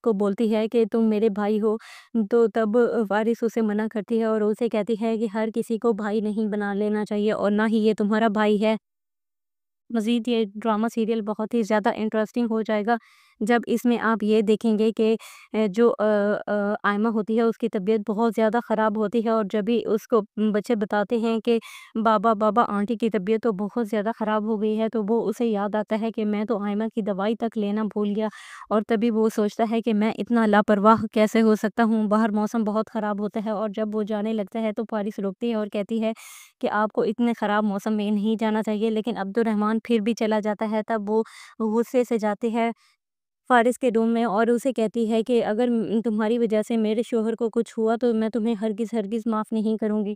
کو بولتی ہے کہ تم میرے بھائی ہو، تو تب فارس اسے منع کرتی ہے اور اسے کہتی ہے کہ ہر کسی کو بھائی نہیں بنا لینا چاہیے اور نہ ہی یہ تمہارا بھائی ہے۔ مزید یہ ڈرامہ سیریل بہت ہی زیادہ انٹرسٹنگ ہو جائے گا جب اس میں آپ یہ دیکھیں گے کہ جو آئمہ ہوتی ہے اس کی طبیعت بہت زیادہ خراب ہوتی ہے، اور جب بھی اس کو بچے بتاتے ہیں کہ بابا آنٹی کی طبیعت تو بہت زیادہ خراب ہو گئی ہے، تو وہ اسے یاد آتا ہے کہ میں تو آئمہ کی دوائی تک لینا بھول گیا، اور تبھی وہ سوچتا ہے کہ میں اتنا لاپرواہ کیسے ہو سکتا ہوں، باہر موسم بہت خراب ہوتا ہے، اور جب وہ جانے لگتا ہے تو فارس روکتی ہے اور کہتی ہے کہ آپ کو اتنے خراب موسم میں نہیں جانا چاہیے، لیکن عبد الرحمن پھر بھی چلا جاتا ہے۔ تب وہ غصے سے جاتی ہے فارس کے روم میں اور اسے کہتی ہے کہ اگر تمہاری وجہ سے میرے شوہر کو کچھ ہوا تو میں تمہیں ہرگز معاف نہیں کروں گی۔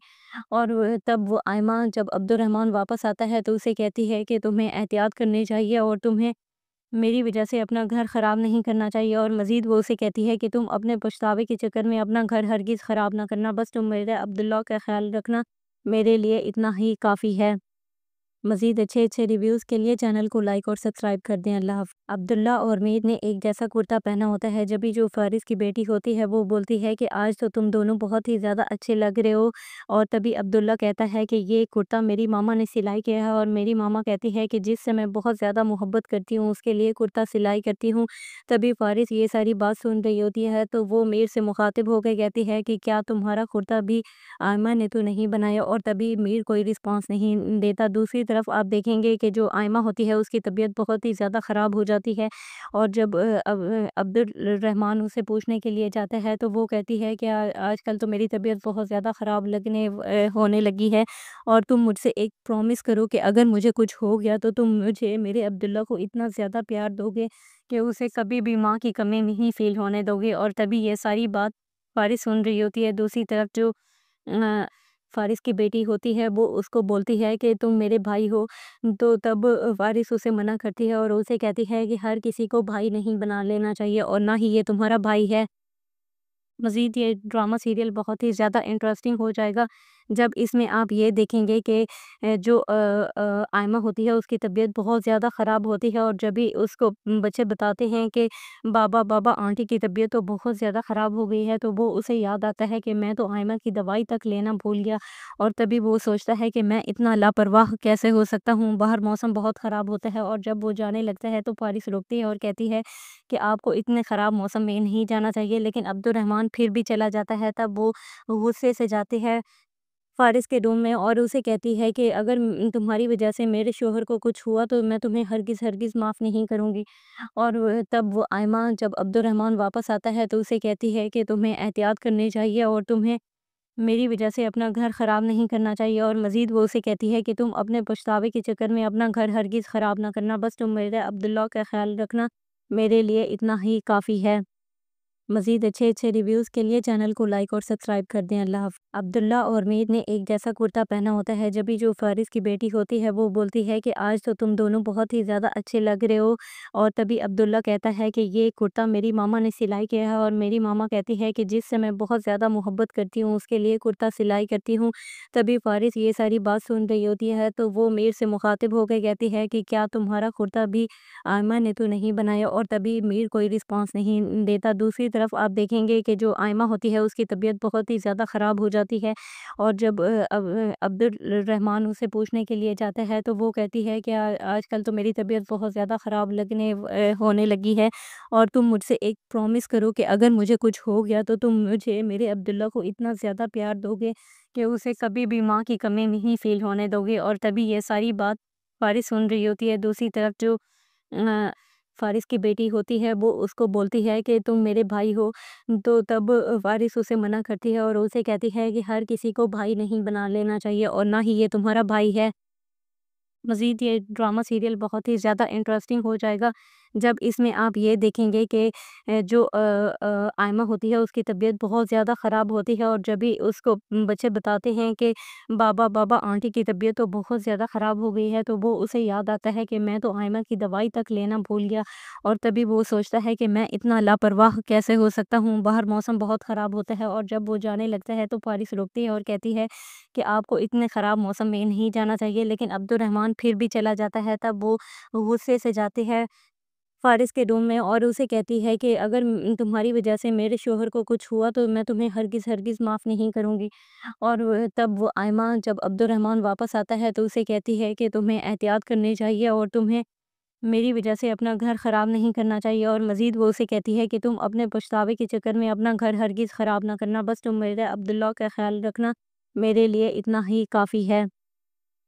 اور تب وہ آئمہ جب عبد الرحمن واپس آتا ہے تو اسے کہتی ہے کہ تمہیں احتیاط کرنی چاہیے اور تمہیں میری وجہ سے اپنا گھر خراب نہیں کرنا چاہیے، اور مزید وہ اسے کہتی ہے کہ تم اپنے پچھتاوے کے چکر میں اپنا گھر ہرگز خراب نہ کرنا، بس تم میرے عبداللہ کا خیال رکھنا، میرے لیے اتنا ہی کافی ہے۔ مزید اچھے ریویوز کے لیے چینل کو لائک اور سبسکرائب کر دیں۔ اللہ حافظ۔ عبداللہ اور میر نے ایک جیسا کرتا پہنا ہوتا ہے، جبھی جو فارس کی بیٹی ہوتی ہے وہ بولتی ہے کہ آج تو تم دونوں بہت ہی زیادہ اچھے لگ رہے ہو، اور تبھی عبداللہ کہتا ہے کہ یہ کرتا میری ماما نے سلائی کیا ہے، اور میری ماما کہتی ہے کہ جس سے میں بہت زیادہ محبت کرتی ہوں اس کے لیے کرتا سلائی کرتی ہوں۔ تبھی فارس یہ ساری بات سن رہی ہوتی ہے تو وہ میر سے مخاطب ہو کے کہتی ہے کہ کیا تمہارا کرتا بھی آئمہ نے تو نہیں بنایا، اور تبھی میر کوئی رسپانس نہیں دیتا۔ دوسری طرف آپ دیکھیں گے کہ جو آئمہ ہوتی ہے اس کی طبیعت بہت ہی زیادہ خراب ہو جاتی ہے، اور جب عبد الرحمن اسے پوچھنے کے لیے جاتا ہے تو وہ کہتی ہے کہ آج کل تو میری طبیعت بہت زیادہ خراب ہونے لگی ہے، اور تم مجھ سے ایک پرومس کرو کہ اگر مجھے کچھ ہو گیا تو تم مجھے میرے عبداللہ کو اتنا زیادہ پیار دو گے کہ اسے کبھی بھی ماں کی کمی نہیں فیل ہونے دو گے۔ اور تبھی یہ ساری بات فارس سن رہی ہوتی ہے۔ دوسری طرف جو فارس کی بیٹی ہوتی ہے وہ اس کو بولتی ہے کہ تم میرے بھائی ہو، تو تب فارس اسے منع کرتی ہے اور اسے کہتی ہے کہ ہر کسی کو بھائی نہیں بنا لینا چاہیے اور نہ ہی یہ تمہارا بھائی ہے۔ مزید یہ ڈرامہ سیریل بہت ہی زیادہ انٹرسٹنگ ہو جائے گا جب اس میں آپ یہ دیکھیں گے کہ جو آئمہ ہوتی ہے اس کی طبیعت بہت زیادہ خراب ہوتی ہے، اور جب بھی اس کو بچے بتاتے ہیں کہ بابا آنٹی کی طبیعت تو بہت زیادہ خراب ہو گئی ہے، تو وہ اسے یاد آتا ہے کہ میں تو آئمہ کی دوائی تک لینا بھول گیا، اور تبھی وہ سوچتا ہے کہ میں اتنا لاپرواہ کیسے ہو سکتا ہوں، باہر موسم بہت خراب ہوتا ہے، اور جب وہ جانے لگتا ہے تو فارس روکتی ہے اور کہتی ہے کہ آپ کو اتنے خراب موسم میں نہیں جانا چاہیے، لیکن عبد الرحمن پھر بھی چلا جاتا ہے۔ تب وہ غصے سے جاتے ہیں فارس کے روم میں اور اسے کہتی ہے کہ اگر تمہاری وجہ سے میرے شوہر کو کچھ ہوا تو میں تمہیں ہرگز معاف نہیں کروں گی۔ اور تب وہ آئمہ جب عبد الرحمن واپس آتا ہے تو اسے کہتی ہے کہ تمہیں احتیاط کرنی چاہیے اور تمہیں میری وجہ سے اپنا گھر خراب نہیں کرنا چاہیے، اور مزید وہ اسے کہتی ہے کہ تم اپنے پچھتاوے کے چکر میں اپنا گھر ہرگز خراب نہ کرنا، بس تم میرے عبداللہ کا خیال رکھنا، میرے لیے اتنا ہی کافی ہے۔ مزید اچھے ریویوز کے لیے چینل کو لائک اور سبسکرائب کر دیں۔ اللہ حافظ۔ عبداللہ اور میر نے ایک جیسا کرتا پہنا ہوتا ہے، جبھی جو فارس کی بیٹی ہوتی ہے وہ بولتی ہے کہ آج تو تم دونوں بہت ہی زیادہ اچھے لگ رہے ہو، اور تبھی عبداللہ کہتا ہے کہ یہ کرتا میری ماما نے سلائی کیا ہے، اور میری ماما کہتی ہے کہ جس سے میں بہت زیادہ محبت کرتی ہوں اس کے لیے کرتا سلائی کرتی ہوں۔ تبھی فارس یہ ساری بات سن رہی ہوتی ہے تو وہ میر سے مخاطب ہو کے کہتی ہے کہ کیا تمہارا کرتا بھی آئمہ نے تو نہیں بنایا، اور تبھی میر کوئی رسپانس نہیں دیتا۔ دوسری طرف آپ دیکھیں گے کہ جو آئمہ ہوتی ہے اس کی طبیعت بہت ہی زیادہ خراب ہو جاتی ہے، اور جب عبد الرحمن اسے پوچھنے کے لیے جاتا ہے تو وہ کہتی ہے کہ آج کل تو میری طبیعت بہت زیادہ خراب ہونے لگی ہے، اور تم مجھ سے ایک پرومس کرو کہ اگر مجھے کچھ ہو گیا تو تم مجھے میرے عبداللہ کو اتنا زیادہ پیار دو گے کہ اسے کبھی بھی ماں کی کمی نہیں فیل ہونے دو گے۔ اور تبھی یہ ساری بات فارس سن رہی ہوتی ہے۔ دوسری طرف جو فارس کی بیٹی ہوتی ہے وہ اس کو بولتی ہے کہ تم میرے بھائی ہو، تو تب فارس اسے منع کرتی ہے اور اسے کہتی ہے کہ ہر کسی کو بھائی نہیں بنا لینا چاہیے اور نہ ہی یہ تمہارا بھائی ہے۔ مزید یہ ڈرامہ سیریل بہت ہی زیادہ انٹرسٹنگ ہو جائے گا جب اس میں آپ یہ دیکھیں گے کہ جو آئمہ ہوتی ہے اس کی طبیعت بہت زیادہ خراب ہوتی ہے، اور جب بھی اس کو بچے بتاتے ہیں کہ بابا آنٹی کی طبیعت تو بہت زیادہ خراب ہو گئی ہے، تو وہ اسے یاد آتا ہے کہ میں تو آئمہ کی دوائی تک لینا بھول گیا، اور تبھی وہ سوچتا ہے کہ میں اتنا لاپرواہ کیسے ہو سکتا ہوں، باہر موسم بہت خراب ہوتا ہے، اور جب وہ جانے لگتا ہے تو فارس روکتی ہے اور کہتی ہے کہ آپ کو اتنے خراب موسم میں نہیں جانا چاہیے، لیکن عبد الرحمن پھر بھی چلا جاتا ہے۔ تب وہ غصے سے جاتے ہیں فارس کے روم میں اور اسے کہتی ہے کہ اگر تمہاری وجہ سے میرے شوہر کو کچھ ہوا تو میں تمہیں ہرگز ہرگز معاف نہیں کروں گی۔ اور تب وہ آئمہ جب عبد الرحمن واپس آتا ہے تو اسے کہتی ہے کہ تمہیں احتیاط کرنی چاہیے اور تمہیں میری وجہ سے اپنا گھر خراب نہیں کرنا چاہیے، اور مزید وہ اسے کہتی ہے کہ تم اپنے پچھتاوے کے چکر میں اپنا گھر ہرگز خراب نہ کرنا، بس تم میرے عبداللہ کا خیال رکھنا، میرے لیے اتنا ہی کافی ہے۔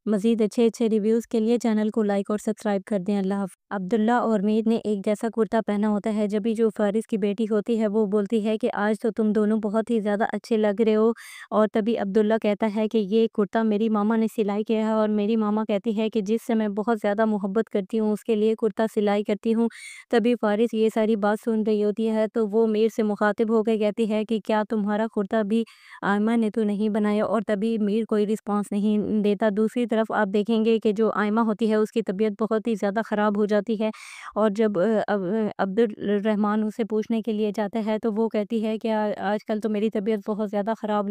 مزید اچھے اچھے ریویوز کے لیے چینل کو لائک اور سبسکرائب کر دیں۔ اللہ حافظ۔ عبداللہ اور میر نے ایک جیسا کرتا پہنا ہوتا ہے، جبھی جو فارس کی بیٹی ہوتی ہے وہ بولتی ہے کہ آج تو تم دونوں بہت ہی زیادہ اچھے لگ رہے ہو، اور تبھی عبداللہ کہتا ہے کہ یہ کرتا میری ماما نے سلائی کیا ہے، اور میری ماما کہتی ہے کہ جس سے میں بہت زیادہ محبت کرتی ہوں اس کے لیے کرتا سلائی کرتی ہوں۔ تبھی فارس یہ ساری بات سن رہی ہوتی ہے تو وہ میر سے مخاطب ہو کے کہتی ہے کہ کیا تمہارا کرتا بھی آئمہ نے تو نہیں بنایا، اور تبھی میر کوئی رسپانس نہیں دیتا۔ دوسری طرف آپ دیکھیں گے کہ جو آئمہ ہوتی ہے اس کی طبیعت بہت ہی زیادہ خراب ہو جاتی ہے، اور جب عبد الرحمن اسے پوچھنے کے لیے جاتا ہے تو وہ کہتی ہے کہ آج کل تو میری طبیعت بہت زیادہ خراب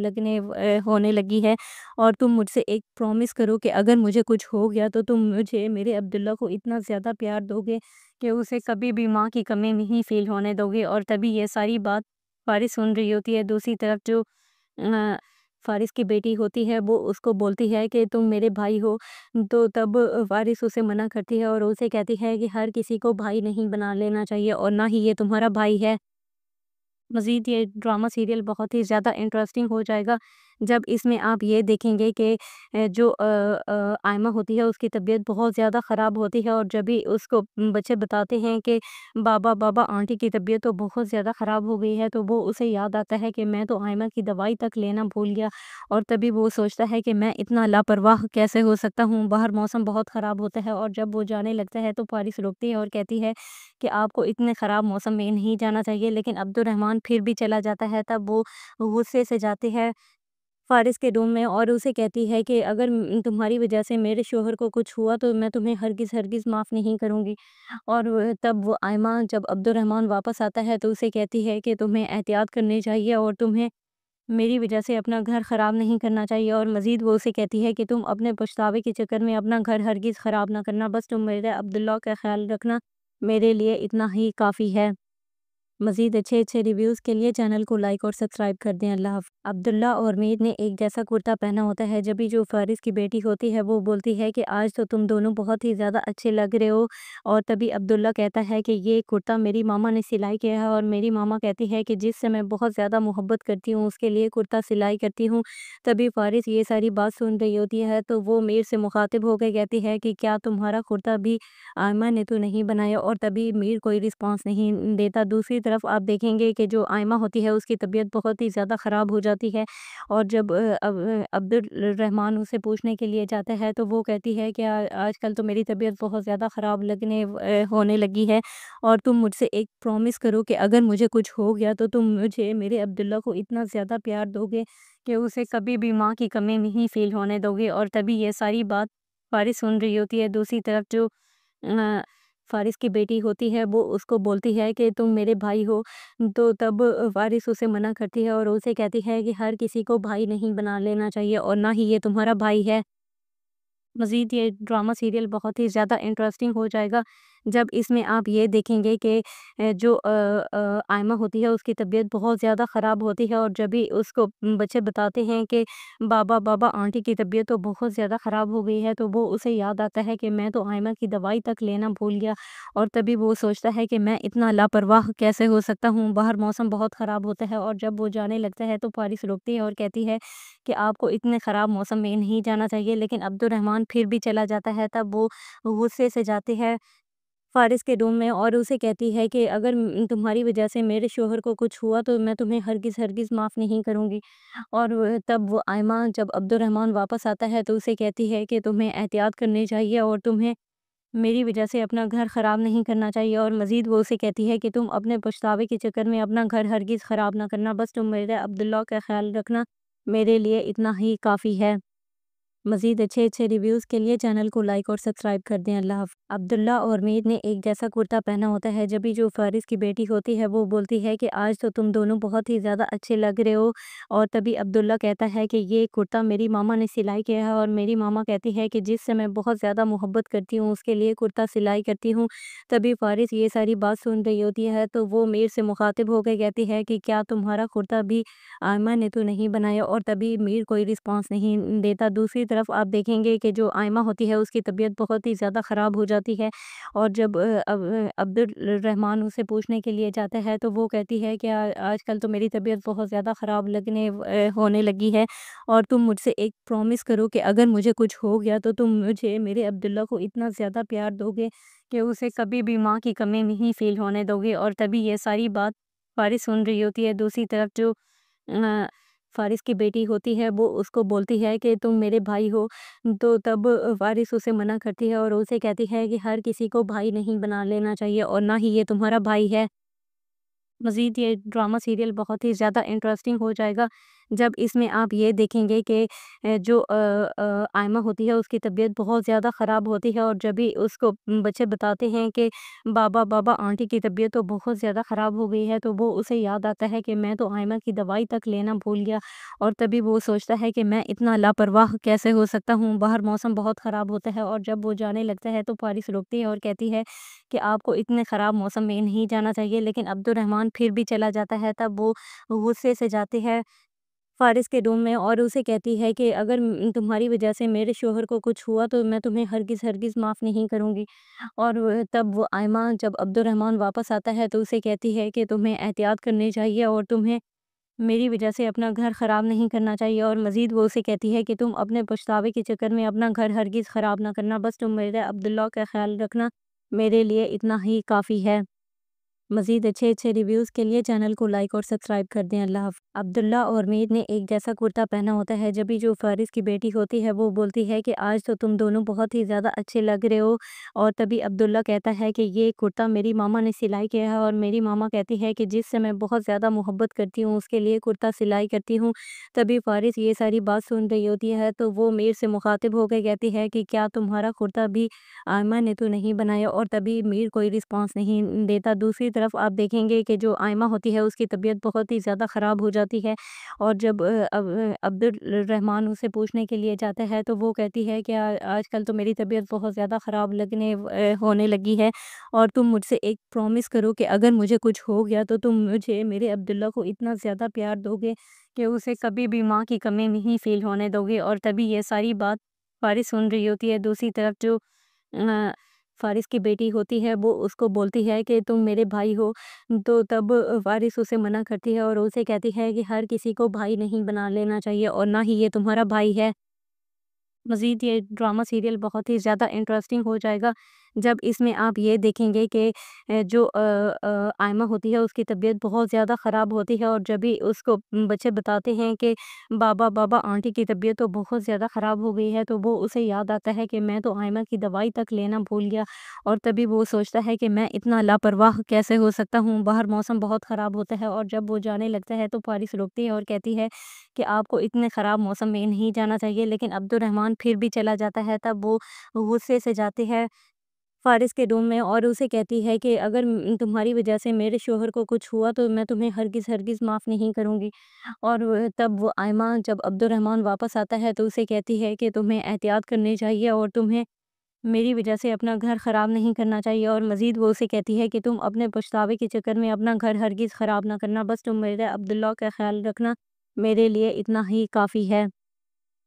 ہونے لگی ہے، اور تم مجھ سے ایک پرومس کرو کہ اگر مجھے کچھ ہو گیا تو تم مجھے میرے عبداللہ کو اتنا زیادہ پیار دو گے کہ اسے کبھی بھی ماں کی کمی نہیں فیل ہونے دو گے۔ اور تبھی یہ ساری بات فارس سن رہی ہوتی ہے۔ دوسری طرف جو فارس کی بیٹی ہوتی ہے وہ اس کو بولتی ہے کہ تم میرے بھائی ہو، تو تب فارس اسے منع کرتی ہے اور اسے کہتی ہے کہ ہر کسی کو بھائی نہیں بنا لینا چاہیے، اور نہ ہی یہ تمہارا بھائی ہے۔ مزید یہ ڈرامہ سیریل بہت ہی زیادہ انٹرسٹنگ ہو جائے گا جب اس میں آپ یہ دیکھیں گے کہ جو آئمہ ہوتی ہے اس کی طبیعت بہت زیادہ خراب ہوتی ہے، اور جب بھی اس کو بچے بتاتے ہیں کہ بابا آنٹی کی طبیعت تو بہت زیادہ خراب ہو گئی ہے، تو وہ اسے یاد آتا ہے کہ میں تو آئمہ کی دوائی تک لینا بھول گیا، اور تبھی وہ سوچتا ہے کہ میں اتنا لاپرواہ کیسے ہو سکتا ہوں، باہر موسم بہت خراب ہوتا ہے، اور جب وہ جانے لگتا ہے تو فارس روکتی ہے اور کہتی ہے کہ آپ کو اتنے خراب موسم میں نہیں جانا چاہیے، لیکن عبد الرحمن پھر بھی چلا جاتا ہے۔ تب وہ غصے سے جاتے ہیں فارس کے روم میں اور اسے کہتی ہے کہ اگر تمہاری وجہ سے میرے شوہر کو کچھ ہوا تو میں تمہیں ہرگز ہرگز معاف نہیں کروں گی۔ اور تب وہ آئمہ جب عبد الرحمن واپس آتا ہے تو اسے کہتی ہے کہ تمہیں احتیاط کرنی چاہیے اور تمہیں میری وجہ سے اپنا گھر خراب نہیں کرنا چاہیے، اور مزید وہ اسے کہتی ہے کہ تم اپنے پچھتاوے کے چکر میں اپنا گھر ہرگز خراب نہ کرنا، بس تم میرے عبداللہ کا خیال رکھنا، میرے لیے اتنا ہی کافی ہے۔ مزید اچھے اچھے ریویوز کے لیے چینل کو لائک اور سبسکرائب کر دیں۔ اللہ حافظ۔ عبداللہ اور میر نے ایک جیسا کرتا پہنا ہوتا ہے، جبھی جو فارس کی بیٹی ہوتی ہے وہ بولتی ہے کہ آج تو تم دونوں بہت ہی زیادہ اچھے لگ رہے ہو، اور تبھی عبداللہ کہتا ہے کہ یہ کرتا میری ماما نے سلائی کیا ہے، اور میری ماما کہتی ہے کہ جس سے میں بہت زیادہ محبت کرتی ہوں اس کے لیے کرتا سلائی کرتی ہوں۔ تبھی فارس یہ ساری بات سن رہی ہوتی ہے تو وہ میر سے مخاطب ہو کے کہتی ہے کہ کیا تمہارا کرتا بھی آئمہ نے تو نہیں بنایا، اور تبھی میر کوئی رسپانس نہیں دیتا۔ دوسری طرف آپ دیکھیں گے کہ جو آئمہ ہوتی ہے اس کی طبیعت بہت ہی زیادہ خراب ہو جاتی ہے، اور جب عبد الرحمن اسے پوچھنے کے لیے جاتا ہے تو وہ کہتی ہے کہ آج کل تو میری طبیعت بہت زیادہ خراب ہونے لگی ہے، اور تم مجھ سے ایک پرومس کرو کہ اگر مجھے کچھ ہو گیا تو تم مجھے میرے عبداللہ کو اتنا زیادہ پیار دو گے کہ اسے کبھی بھی ماں کی کمی نہیں فیل ہونے دو گے۔ اور تبھی یہ ساری بات فارس سن رہی ہوتی ہے۔ دوسری طرف جو فارس کی بیٹی ہوتی ہے وہ اس کو بولتی ہے کہ تم میرے بھائی ہو، تو تب فارس اسے منع کرتی ہے اور اسے کہتی ہے کہ ہر کسی کو بھائی نہیں بنا لینا چاہیے، اور نہ ہی یہ تمہارا بھائی ہے۔ مزید یہ ڈرامہ سیریل بہت ہی زیادہ انٹرسٹنگ ہو جائے گا جب اس میں آپ یہ دیکھیں گے کہ جو آئمہ ہوتی ہے اس کی طبیعت بہت زیادہ خراب ہوتی ہے، اور جب بھی اس کو بچے بتاتے ہیں کہ بابا آنٹی کی طبیعت تو بہت زیادہ خراب ہو گئی ہے، تو وہ اسے یاد آتا ہے کہ میں تو آئمہ کی دوائی تک لینا بھول گیا، اور تبھی وہ سوچتا ہے کہ میں اتنا لاپرواہ کیسے ہو سکتا ہوں، باہر موسم بہت خراب ہوتا ہے، اور جب وہ جانے لگتا ہے تو فارس روکتی ہے اور کہتی ہے کہ آپ کو اتنے خراب موسم میں نہیں جانا چاہیے، لیکن عبد الرحمن پھر بھی چلا جاتا ہے۔ تب وہ غصے سے جاتے ہیں فارس کے روم میں اور اسے کہتی ہے کہ اگر تمہاری وجہ سے میرے شوہر کو کچھ ہوا تو میں تمہیں ہرگز ہرگز معاف نہیں کروں گی۔ اور تب وہ آئمہ جب عبد الرحمن واپس آتا ہے تو اسے کہتی ہے کہ تمہیں احتیاط کرنی چاہیے اور تمہیں میری وجہ سے اپنا گھر خراب نہیں کرنا چاہیے، اور مزید وہ اسے کہتی ہے کہ تم اپنے پچھتاوے کے چکر میں اپنا گھر ہرگز خراب نہ کرنا، بس تم میرے عبداللہ کا خیال رکھنا، میرے لیے اتنا ہی کافی ہے۔ مزید اچھے ریویوز کے لیے چینل کو لائک اور سبسکرائب کر دیں۔ اللہ حافظ۔ عبداللہ اور میر نے ایک جیسا کرتا پہنا ہوتا ہے، جبھی جو فارس کی بیٹی ہوتی ہے وہ بولتی ہے کہ آج تو تم دونوں بہت ہی زیادہ اچھے لگ رہے ہو، اور تبھی عبداللہ کہتا ہے کہ یہ کرتا میری ماما نے سلائی کیا ہے، اور میری ماما کہتی ہے کہ جس سے میں بہت زیادہ محبت کرتی ہوں اس کے لیے کرتا سلائی کرتی ہوں۔ تبھی فارس یہ ساری بات سن رہی ہوتی ہے تو وہ میر سے مخاطب ہو کے کہتی ہے کہ کیا تمہارا کرتا بھی آئمہ نے تو نہیں بنایا، اور تبھی میر کوئی رسپانس نہیں دیتا۔ دوسری طرف آپ دیکھیں گے کہ جو آئمہ ہوتی ہے اس کی طبیعت بہت ہی زیادہ خراب ہو جاتی ہے، اور جب عبد الرحمن اسے پوچھنے کے لیے جاتا ہے تو وہ کہتی ہے کہ آج کل تو میری طبیعت بہت زیادہ خراب ہونے لگی ہے، اور تم مجھ سے ایک پرومس کرو کہ اگر مجھے کچھ ہو گیا تو تم مجھے میرے عبداللہ کو اتنا زیادہ پیار دو گے کہ اسے کبھی بھی ماں کی کمی نہیں فیل ہونے دو گے۔ اور تبھی یہ ساری بات فارس سن رہی ہوتی ہے۔ دوسری طرف جو فارس کی بیٹی ہوتی ہے وہ اس کو بولتی ہے کہ تم میرے بھائی ہو، تو تب فارس اسے منع کرتی ہے اور اسے کہتی ہے کہ ہر کسی کو بھائی نہیں بنا لینا چاہیے، اور نہ ہی یہ تمہارا بھائی ہے۔ مزید یہ ڈرامہ سیریل بہت ہی زیادہ انٹرسٹنگ ہو جائے گا جب اس میں آپ یہ دیکھیں گے کہ جو آئمہ ہوتی ہے اس کی طبیعت بہت زیادہ خراب ہوتی ہے، اور جب بھی اس کو بچے بتاتے ہیں کہ بابا آنٹی کی طبیعت تو بہت زیادہ خراب ہو گئی ہے، تو وہ اسے یاد آتا ہے کہ میں تو آئمہ کی دوائی تک لینا بھول گیا، اور تبھی وہ سوچتا ہے کہ میں اتنا لاپرواہ کیسے ہو سکتا ہوں، باہر موسم بہت خراب ہوتا ہے۔ اور جب وہ جانے لگتا ہے تو فارس روکتی ہے اور کہتی ہے کہ آپ کو اتنے خراب موسم میں نہیں جانا چاہیے، لیکن عبد الرحمن پھر بھی چلا جاتا ہے۔ تب وہ غصے سے جاتے ہیں فارس کے روم میں اور اسے کہتی ہے کہ اگر تمہاری وجہ سے میرے شوہر کو کچھ ہوا تو میں تمہیں ہرگز معاف نہیں کروں گی۔ اور تب وہ آئمہ جب عبد الرحمن واپس آتا ہے تو اسے کہتی ہے کہ تمہیں احتیاط کرنی چاہیے اور تمہیں میری وجہ سے اپنا گھر خراب نہیں کرنا چاہیے، اور مزید وہ اسے کہتی ہے کہ تم اپنے پچھتاوے کے چکر میں اپنا گھر ہرگز خراب نہ کرنا، بس تم میرے عبداللہ کا خیال رکھنا، میرے لیے اتنا ہی کافی ہے۔ مزید اچھے ریویوز کے لیے چینل کو لائک اور سبسکرائب کر دیں۔ اللہ حافظ۔ عبداللہ اور میر نے ایک جیسا کرتا پہنا ہوتا ہے، جبھی جو فارس کی بیٹی ہوتی ہے وہ بولتی ہے کہ آج تو تم دونوں بہت ہی زیادہ اچھے لگ رہے ہو، اور تبھی عبداللہ کہتا ہے کہ یہ کرتا میری ماما نے سلائی کیا ہے، اور میری ماما کہتی ہے کہ جس سے میں بہت زیادہ محبت کرتی ہوں اس کے لیے کرتا سلائی کرتی ہوں۔ تبھی فارس یہ ساری بات سن رہی ہوتی ہے تو وہ میر سے مخاطب ہو کے کہتی ہے کہ کیا تمہارا کرتا بھی آئمہ نے تو نہیں بنایا، اور تبھی میر کوئی رسپانس نہیں دیتا۔ دوسری طرف آپ دیکھیں گے کہ جو آئمہ ہوتی ہے اس کی طبیعت بہت ہی زیادہ خراب ہو جاتی ہے، اور جب عبد الرحمن اسے پوچھنے کے لیے جاتا ہے تو وہ کہتی ہے کہ آج کل تو میری طبیعت بہت زیادہ خراب ہونے لگی ہے، اور تم مجھ سے ایک پرومس کرو کہ اگر مجھے کچھ ہو گیا تو تم مجھے میرے عبداللہ کو اتنا زیادہ پیار دو گے کہ اسے کبھی بھی ماں کی کمی نہیں فیل ہونے دو گے۔ اور تبھی یہ ساری بات فارس سن رہی ہوتی ہے۔ دوسری طرف جو فارس کی بیٹی ہوتی ہے وہ اس کو بولتی ہے کہ تم میرے بھائی ہو، تو تب فارس اسے منع کرتی ہے اور اسے کہتی ہے کہ ہر کسی کو بھائی نہیں بنا لینا چاہیے، اور نہ ہی یہ تمہارا بھائی ہے۔ مزید یہ ڈرامہ سیریل بہت ہی زیادہ انٹرسٹنگ ہو جائے گا جب اس میں آپ یہ دیکھیں گے کہ جو آئمہ ہوتی ہے اس کی طبیعت بہت زیادہ خراب ہوتی ہے، اور جب بھی اس کو بچے بتاتے ہیں کہ بابا آنٹی کی طبیعت تو بہت زیادہ خراب ہو گئی ہے، تو وہ اسے یاد آتا ہے کہ میں تو آئمہ کی دوائی تک لینا بھول گیا، اور تبھی وہ سوچتا ہے کہ میں اتنا لاپرواہ کیسے ہو سکتا ہوں، باہر موسم بہت خراب ہوتا ہے۔ اور جب وہ جانے لگتا ہے تو فارس روکتی ہے اور کہتی ہے کہ آپ کو اتنے خراب موسم میں نہیں جانا چاہیے، لیکن عبد الرحمن پھر بھی چلا جاتا ہے۔ تب وہ غصے سے جاتے ہیں فارس کے روم میں اور اسے کہتی ہے کہ اگر تمہاری وجہ سے میرے شوہر کو کچھ ہوا تو میں تمہیں ہرگز معاف نہیں کروں گی۔ اور تب وہ آئمہ جب عبد الرحمن واپس آتا ہے تو اسے کہتی ہے کہ تمہیں احتیاط کرنی چاہیے اور تمہیں میری وجہ سے اپنا گھر خراب نہیں کرنا چاہیے، اور مزید وہ اسے کہتی ہے کہ تم اپنے پچھتاوے کے چکر میں اپنا گھر ہرگز خراب نہ کرنا، بس تم میرے عبداللہ کا خیال رکھنا، میرے لیے اتنا ہی کافی ہے۔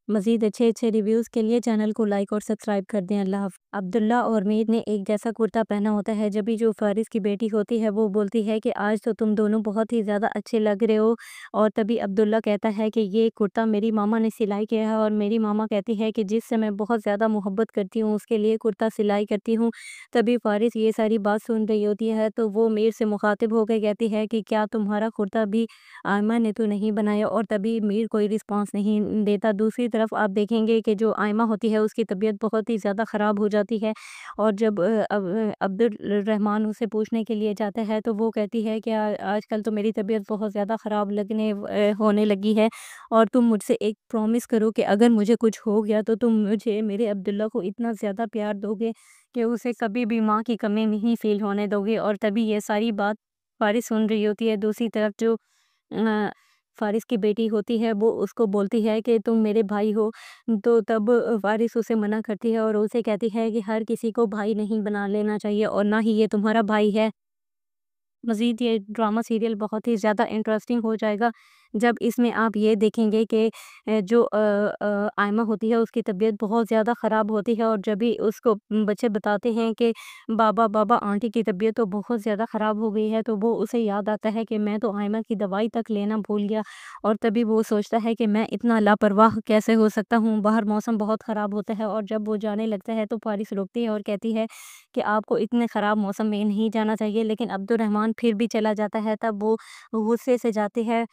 مزید اچھے ریویوز کے لیے چینل کو لائک اور سبسکرائب کر دیں۔ اللہ حافظ۔ عبداللہ اور میر نے ایک جیسا کرتا پہنا ہوتا ہے، جبھی جو فارس کی بیٹی ہوتی ہے وہ بولتی ہے کہ آج تو تم دونوں بہت ہی زیادہ اچھے لگ رہے ہو، اور تبھی عبداللہ کہتا ہے کہ یہ کرتا میری ماما نے سلائی کیا ہے، اور میری ماما کہتی ہے کہ جس سے میں بہت زیادہ محبت کرتی ہوں اس کے لیے کرتا سلائی کرتی ہوں۔ تبھی فارس یہ ساری بات سن رہی ہوتی ہے تو وہ میر سے مخاطب ہو کے کہتی ہے کہ کیا تمہارا کرتا بھی آئمہ نے تو نہیں بنایا، اور تبھی میر کوئی رسپانس نہیں دیتا۔ دوسری طرف آپ دیکھیں گے کہ جو آئمہ ہوتی ہے اس کی طبیعت بہت ہی زیادہ خراب ہو جاتی ہے، اور جب عبد الرحمن اسے پوچھنے کے لیے جاتا ہے تو وہ کہتی ہے کہ آج کل تو میری طبیعت بہت زیادہ خراب ہونے لگی ہے، اور تم مجھ سے ایک پرومس کرو کہ اگر مجھے کچھ ہو گیا تو تم مجھے میرے عبداللہ کو اتنا زیادہ پیار دو گے کہ اسے کبھی بھی ماں کی کمی نہیں فیل ہونے دو گے۔ اور تبھی یہ ساری بات فارس سن رہی ہوتی ہے۔ دوسری طرف جو آ، فارس کی بیٹی ہوتی ہے وہ اس کو بولتی ہے کہ تم میرے بھائی ہو، تو تب فارس اسے منع کرتی ہے اور اسے کہتی ہے کہ ہر کسی کو بھائی نہیں بنا لینا چاہیے، اور نہ ہی یہ تمہارا بھائی ہے۔ مزید یہ ڈرامہ سیریل بہت ہی زیادہ انٹرسٹنگ ہو جائے گا جب اس میں آپ یہ دیکھیں گے کہ جو آئمہ ہوتی ہے اس کی طبیعت بہت زیادہ خراب ہوتی ہے، اور جب بھی اس کو بچے بتاتے ہیں کہ بابا آنٹی کی طبیعت تو بہت زیادہ خراب ہو گئی ہے، تو وہ اسے یاد آتا ہے کہ میں تو آئمہ کی دوائی تک لینا بھول گیا، اور تبھی وہ سوچتا ہے کہ میں اتنا لاپرواہ کیسے ہو سکتا ہوں، باہر موسم بہت خراب ہوتا ہے، اور جب وہ جانے لگتا ہے تو فارس روکتی ہے اور کہتی ہے کہ آپ کو اتنے خراب موسم میں نہیں جانا چاہیے، لیکن عبد الرحمن پھر بھی چلا جاتا ہے۔ تب وہ غصے سے جاتے ہیں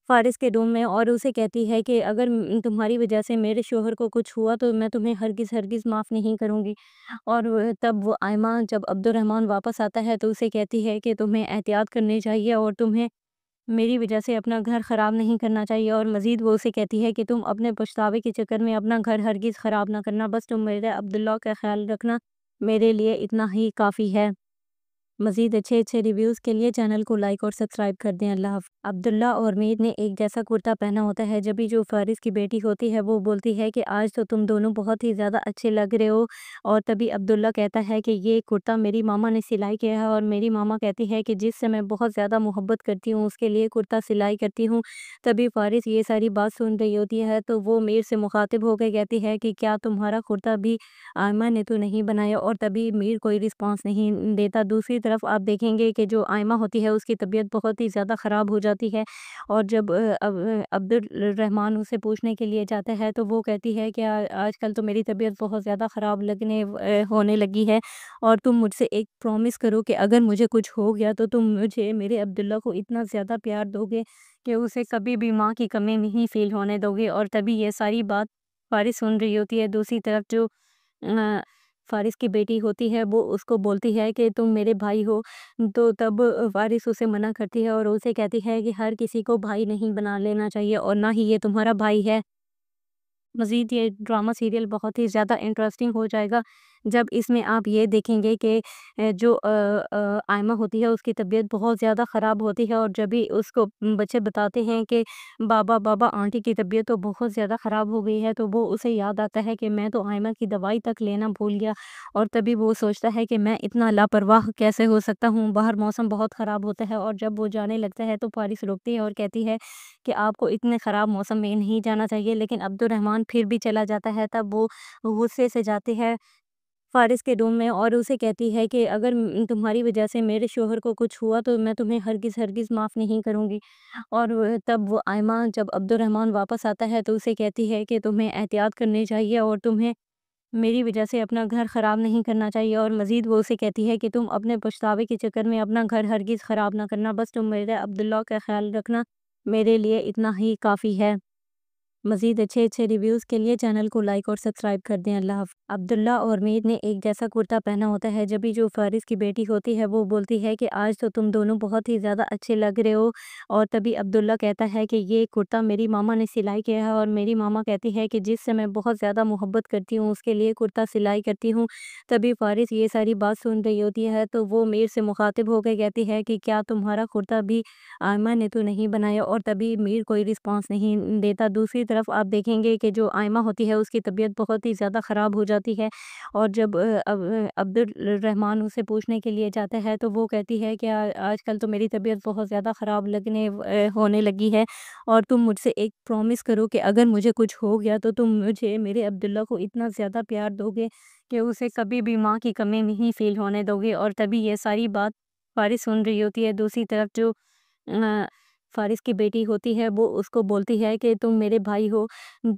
فارس کے روم میں اور اسے کہتی ہے کہ اگر تمہاری وجہ سے میرے شوہر کو کچھ ہوا تو میں تمہیں ہرگز معاف نہیں کروں گی۔ اور تب وہ آئمہ جب عبد الرحمن واپس آتا ہے تو اسے کہتی ہے کہ تمہیں احتیاط کرنی چاہیے اور تمہیں میری وجہ سے اپنا گھر خراب نہیں کرنا چاہیے، اور مزید وہ اسے کہتی ہے کہ تم اپنے پچھتاوے کے چکر میں اپنا گھر ہرگز خراب نہ کرنا، بس تم میرے عبداللہ کا خیال رکھنا، میرے لیے اتنا ہی کافی ہے۔ مزید اچھے ریویوز کے لیے چینل کو لائک اور سبسکرائب کر دیں۔ اللہ حافظ۔ عبداللہ اور میر نے ایک جیسا کرتا پہنا ہوتا ہے، جبھی جو فارس کی بیٹی ہوتی ہے وہ بولتی ہے کہ آج تو تم دونوں بہت ہی زیادہ اچھے لگ رہے ہو، اور تبھی عبداللہ کہتا ہے کہ یہ کرتا میری ماما نے سلائی کیا ہے، اور میری ماما کہتی ہے کہ جس سے میں بہت زیادہ محبت کرتی ہوں اس کے لیے کرتا سلائی کرتی ہوں۔ تبھی فارس یہ ساری بات سن رہی ہوتی ہے تو وہ میر سے مخاطب ہو کے کہتی ہے کہ کیا تمہارا کرتا بھی آئمہ نے تو نہیں بنایا، اور تبھی میر کوئی رسپانس نہیں دیتا۔ دوسری طرف آپ دیکھیں گے کہ جو آئمہ ہوتی ہے اس کی طبیعت بہت ہی زیادہ خراب ہو جاتی ہے، اور جب عبد الرحمن اسے پوچھنے کے لیے جاتا ہے تو وہ کہتی ہے کہ آج کل تو میری طبیعت بہت زیادہ خراب ہونے لگی ہے، اور تم مجھ سے ایک پرومس کرو کہ اگر مجھے کچھ ہو گیا تو تم مجھے میرے عبداللہ کو اتنا زیادہ پیار دو گے کہ اسے کبھی بھی ماں کی کمی نہیں فیل ہونے دو گے۔ اور تبھی یہ ساری بات فارس سن رہی ہوتی ہے۔ دوسری طرف جو آ، فارس کی بیٹی ہوتی ہے وہ اس کو بولتی ہے کہ تم میرے بھائی ہو، تو تب فارس اسے منع کرتی ہے اور اسے کہتی ہے کہ ہر کسی کو بھائی نہیں بنا لینا چاہیے، اور نہ ہی یہ تمہارا بھائی ہے۔ مزید یہ ڈرامہ سیریل بہت ہی زیادہ انٹرسٹنگ ہو جائے گا جب اس میں آپ یہ دیکھیں گے کہ جو آئمہ ہوتی ہے اس کی طبیعت بہت زیادہ خراب ہوتی ہے، اور جب بھی اس کو بچے بتاتے ہیں کہ بابا آنٹی کی طبیعت تو بہت زیادہ خراب ہو گئی ہے، تو وہ اسے یاد آتا ہے کہ میں تو آئمہ کی دوائی تک لینا بھول گیا، اور تبھی وہ سوچتا ہے کہ میں اتنا لاپرواہ کیسے ہو سکتا ہوں، باہر موسم بہت خراب ہوتا ہے، اور جب وہ جانے لگتا ہے تو فارس روکتی ہے اور کہتی ہے کہ آپ کو اتنے خراب موسم میں نہیں جانا چاہیے، لیکن عبد الرحمن پھر بھی چلا جاتا ہے۔ تب وہ غصے سے جاتی ہے فارس کے روم میں اور اسے کہتی ہے کہ اگر تمہاری وجہ سے میرے شوہر کو کچھ ہوا تو میں تمہیں ہرگز معاف نہیں کروں گی۔ اور تب وہ آئمہ جب عبد الرحمن واپس آتا ہے تو اسے کہتی ہے کہ تمہیں احتیاط کرنی چاہیے اور تمہیں میری وجہ سے اپنا گھر خراب نہیں کرنا چاہیے، اور مزید وہ اسے کہتی ہے کہ تم اپنے پچھتاوے کے چکر میں اپنا گھر ہرگز خراب نہ کرنا، بس تم میرے عبداللہ کا خیال رکھنا، میرے لیے اتنا ہی کافی ہے۔ مزید اچھے ریویوز کے لیے چینل کو لائک اور سبسکرائب کر دیں۔ اللہ حافظ۔ عبداللہ اور میر نے ایک جیسا کرتا پہنا ہوتا ہے، جبھی جو فارس کی بیٹی ہوتی ہے وہ بولتی ہے کہ آج تو تم دونوں بہت ہی زیادہ اچھے لگ رہے ہو، اور تبھی عبداللہ کہتا ہے کہ یہ کرتا میری ماما نے سلائی کیا ہے، اور میری ماما کہتی ہے کہ جس سے میں بہت زیادہ محبت کرتی ہوں اس کے لیے کرتا سلائی کرتی ہوں۔ تبھی فارس یہ ساری بات سن رہی ہوتی ہے تو وہ میر سے مخاطب ہو کے کہتی ہے کہ کیا تمہارا کرتا بھی آئمہ نے تو نہیں بنایا، اور تبھی میر کوئی رسپانس نہیں دیتا۔ دوسری طرف آپ دیکھیں گے کہ جو آئمہ ہوتی ہے اس کی طبیعت بہت ہی زیادہ خراب ہو جاتی ہے، اور جب عبد الرحمن اسے پوچھنے کے لیے جاتا ہے تو وہ کہتی ہے کہ آج کل تو میری طبیعت بہت زیادہ خراب ہونے لگی ہے، اور تم مجھ سے ایک پرومس کرو کہ اگر مجھے کچھ ہو گیا تو تم مجھے میرے عبداللہ کو اتنا زیادہ پیار دو گے کہ اسے کبھی بھی ماں کی کمی نہیں فیل ہونے دو گے۔ اور تبھی یہ ساری بات فارس سن رہی ہوتی ہے۔ دوسری طرف جو فارس کی بیٹی ہوتی ہے وہ اس کو بولتی ہے کہ تم میرے بھائی ہو،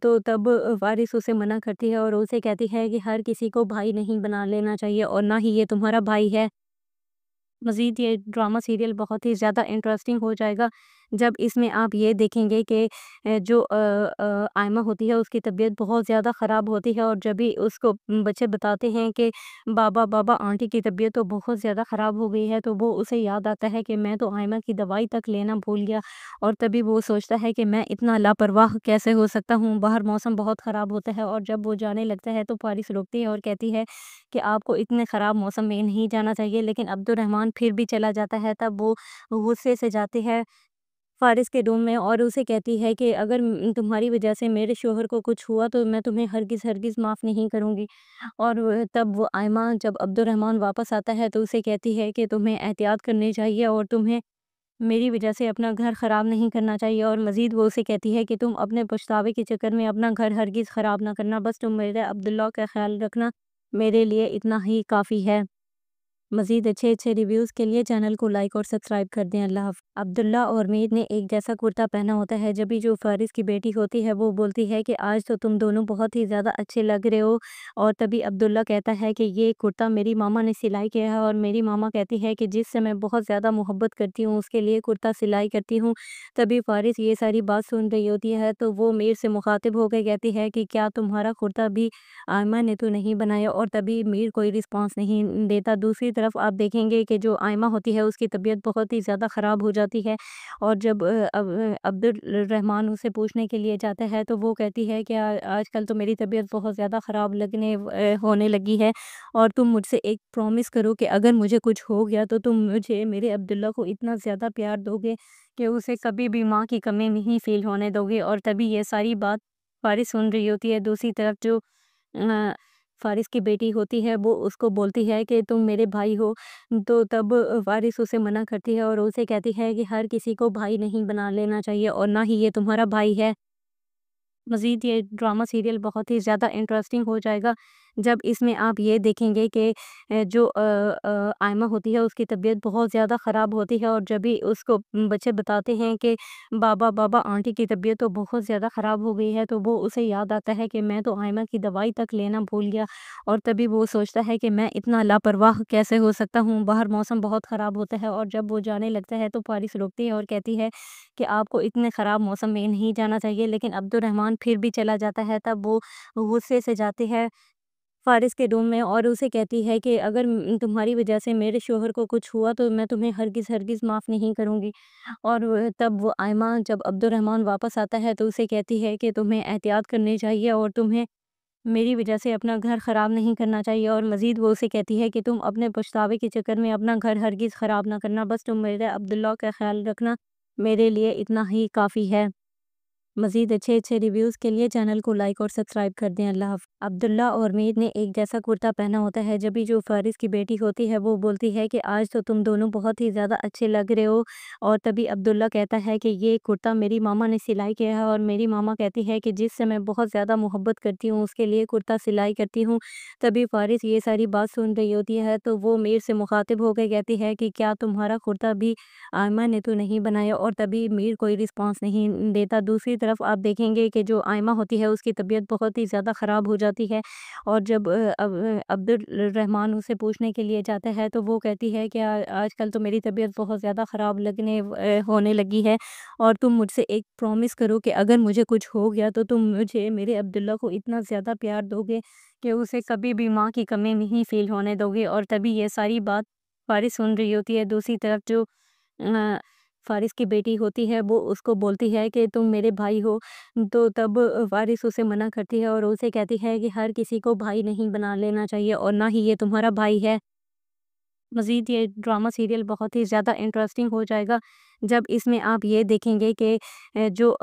تو تب فارس اسے منع کرتی ہے اور اسے کہتی ہے کہ ہر کسی کو بھائی نہیں بنا لینا چاہیے، اور نہ ہی یہ تمہارا بھائی ہے۔ مزید یہ ڈرامہ سیریل بہت ہی زیادہ انٹرسٹنگ ہو جائے گا جب اس میں آپ یہ دیکھیں گے کہ جو آئمہ ہوتی ہے اس کی طبیعت بہت زیادہ خراب ہوتی ہے، اور جب بھی اس کو بچے بتاتے ہیں کہ بابا آنٹی کی طبیعت تو بہت زیادہ خراب ہو گئی ہے، تو وہ اسے یاد آتا ہے کہ میں تو آئمہ کی دوائی تک لینا بھول گیا، اور تبھی وہ سوچتا ہے کہ میں اتنا لاپرواہ کیسے ہو سکتا ہوں، باہر موسم بہت خراب ہوتا ہے، اور جب وہ جانے لگتا ہے تو فارس روکتی ہے اور کہتی ہے کہ آپ کو اتنے خراب موسم میں نہیں جانا چاہیے، لیکن عبد الرحمن پھر بھی چلا جاتا ہے۔ تب وہ غصے سے جاتے ہیں فارس کے روم میں اور اسے کہتی ہے کہ اگر تمہاری وجہ سے میرے شوہر کو کچھ ہوا تو میں تمہیں ہرگز معاف نہیں کروں گی۔ اور تب وہ آئمہ جب عبد الرحمن واپس آتا ہے تو اسے کہتی ہے کہ تمہیں احتیاط کرنی چاہیے اور تمہیں میری وجہ سے اپنا گھر خراب نہیں کرنا چاہیے، اور مزید وہ اسے کہتی ہے کہ تم اپنے پچھتاوے کے چکر میں اپنا گھر ہرگز خراب نہ کرنا، بس تم میرے عبداللہ کا خیال رکھنا، میرے لیے اتنا ہی کافی ہے۔ مزید اچھے ریویوز کے لیے چینل کو لائک اور سبسکرائب کر دیں۔ اللہ حافظ۔ عبداللہ اور میر نے ایک جیسا کرتا پہنا ہوتا ہے، جبھی جو فارس کی بیٹی ہوتی ہے وہ بولتی ہے کہ آج تو تم دونوں بہت ہی زیادہ اچھے لگ رہے ہو، اور تبھی عبداللہ کہتا ہے کہ یہ کرتا میری ماما نے سلائی کیا ہے، اور میری ماما کہتی ہے کہ جس سے میں بہت زیادہ محبت کرتی ہوں اس کے لیے کرتا سلائی کرتی ہوں۔ تبھی فارس یہ ساری بات سن رہی ہوتی ہے تو وہ میر سے مخاطب ہو کے کہتی ہے کہ کیا تمہارا کرتا بھی آئمہ نے تو نہیں بنایا، اور تبھی میر کوئی رسپانس نہیں دیتا۔ دوسری طرف آپ دیکھیں گے کہ جو آئمہ ہوتی ہے اس کی طبیعت بہت ہی زیادہ خراب ہو جاتی ہے، اور جب عبد الرحمن اسے پوچھنے کے لیے جاتا ہے تو وہ کہتی ہے کہ آج کل تو میری طبیعت بہت زیادہ خراب ہونے لگی ہے، اور تم مجھ سے ایک پرومس کرو کہ اگر مجھے کچھ ہو گیا تو تم مجھے میرے عبداللہ کو اتنا زیادہ پیار دو گے کہ اسے کبھی بھی ماں کی کمی نہیں فیل ہونے دو گے۔ اور تبھی یہ ساری بات فارس سن رہی ہوتی ہے۔ دوسری طرف جو فارس کی بیٹی ہوتی ہے وہ اس کو بولتی ہے کہ تم میرے بھائی ہو، تو تب فارس اسے منع کرتی ہے اور اسے کہتی ہے کہ ہر کسی کو بھائی نہیں بنا لینا چاہیے، اور نہ ہی یہ تمہارا بھائی ہے۔ مزید یہ ڈرامہ سیریل بہت ہی زیادہ انٹرسٹنگ ہو جائے گا جب اس میں آپ یہ دیکھیں گے کہ جو آئمہ ہوتی ہے اس کی طبیعت بہت زیادہ خراب ہوتی ہے، اور جب بھی اس کو بچے بتاتے ہیں کہ بابا آنٹی کی طبیعت تو بہت زیادہ خراب ہو گئی ہے، تو وہ اسے یاد آتا ہے کہ میں تو آئمہ کی دوائی تک لینا بھول گیا، اور تبھی وہ سوچتا ہے کہ میں اتنا لاپرواہ کیسے ہو سکتا ہوں، باہر موسم بہت خراب ہوتا ہے، اور جب وہ جانے لگتا ہے تو فارس روکتی ہے اور کہتی ہے کہ آپ کو اتنے خراب موسم میں نہیں جانا چاہیے، لیکن عبد الرحمن پھر بھی چلا جاتا ہے۔ تب وہ غصے سے جاتے ہیں فارس کے روم میں اور اسے کہتی ہے کہ اگر تمہاری وجہ سے میرے شوہر کو کچھ ہوا تو میں تمہیں ہرگز معاف نہیں کروں گی۔ اور تب وہ آئمہ جب عبد الرحمن واپس آتا ہے تو اسے کہتی ہے کہ تمہیں احتیاط کرنی چاہیے اور تمہیں میری وجہ سے اپنا گھر خراب نہیں کرنا چاہیے، اور مزید وہ اسے کہتی ہے کہ تم اپنے پچھتاوے کے چکر میں اپنا گھر ہرگز خراب نہ کرنا، بس تم میرے عبداللہ کا خیال رکھنا، میرے لیے اتنا ہی کافی ہے۔ مزید اچھے ریویوز کے لیے چینل کو لائک اور سبسکرائب کر دیں۔ اللہ حافظ۔ عبداللہ اور میر نے ایک جیسا کرتا پہنا ہوتا ہے، جبھی جو فارس کی بیٹی ہوتی ہے وہ بولتی ہے کہ آج تو تم دونوں بہت ہی زیادہ اچھے لگ رہے ہو، اور تبھی عبداللہ کہتا ہے کہ یہ کرتا میری ماما نے سلائی کیا ہے، اور میری ماما کہتی ہے کہ جس سے میں بہت زیادہ محبت کرتی ہوں اس کے لیے کرتا سلائی کرتی ہوں۔ تبھی فارس یہ ساری بات سن رہی ہوتی ہے تو وہ میر سے مخاطب ہو کے کہتی ہے کہ کیا تمہارا کرتا بھی آئمہ نے تو نہیں بنایا، اور تبھی میر کوئی رسپانس نہیں دیتا۔ دوسری طرف آپ دیکھیں گے کہ جو آئمہ ہوتی ہے اس کی طبیعت بہت ہی زیادہ خراب ہو جاتی ہے، اور جب عبد الرحمن اسے پوچھنے کے لیے جاتا ہے تو وہ کہتی ہے کہ آج کل تو میری طبیعت بہت زیادہ خراب ہونے لگی ہے، اور تم مجھ سے ایک پرومس کرو کہ اگر مجھے کچھ ہو گیا تو تم مجھے میرے عبداللہ کو اتنا زیادہ پیار دو گے کہ اسے کبھی بھی ماں کی کمی نہیں فیل ہونے دو گے۔ اور تبھی یہ ساری بات فارس سن رہی ہوتی ہے۔ دوسری طرف جو فارس کی بیٹی ہوتی ہے وہ اس کو بولتی ہے کہ تم میرے بھائی ہو، تو تب فارس اسے منع کرتی ہے اور اسے کہتی ہے کہ ہر کسی کو بھائی نہیں بنا لینا چاہیے، اور نہ ہی یہ تمہارا بھائی ہے۔ مزید یہ ڈرامہ سیریل بہت ہی زیادہ انٹرسٹنگ ہو جائے گا جب اس میں آپ یہ دیکھیں گے کہ جو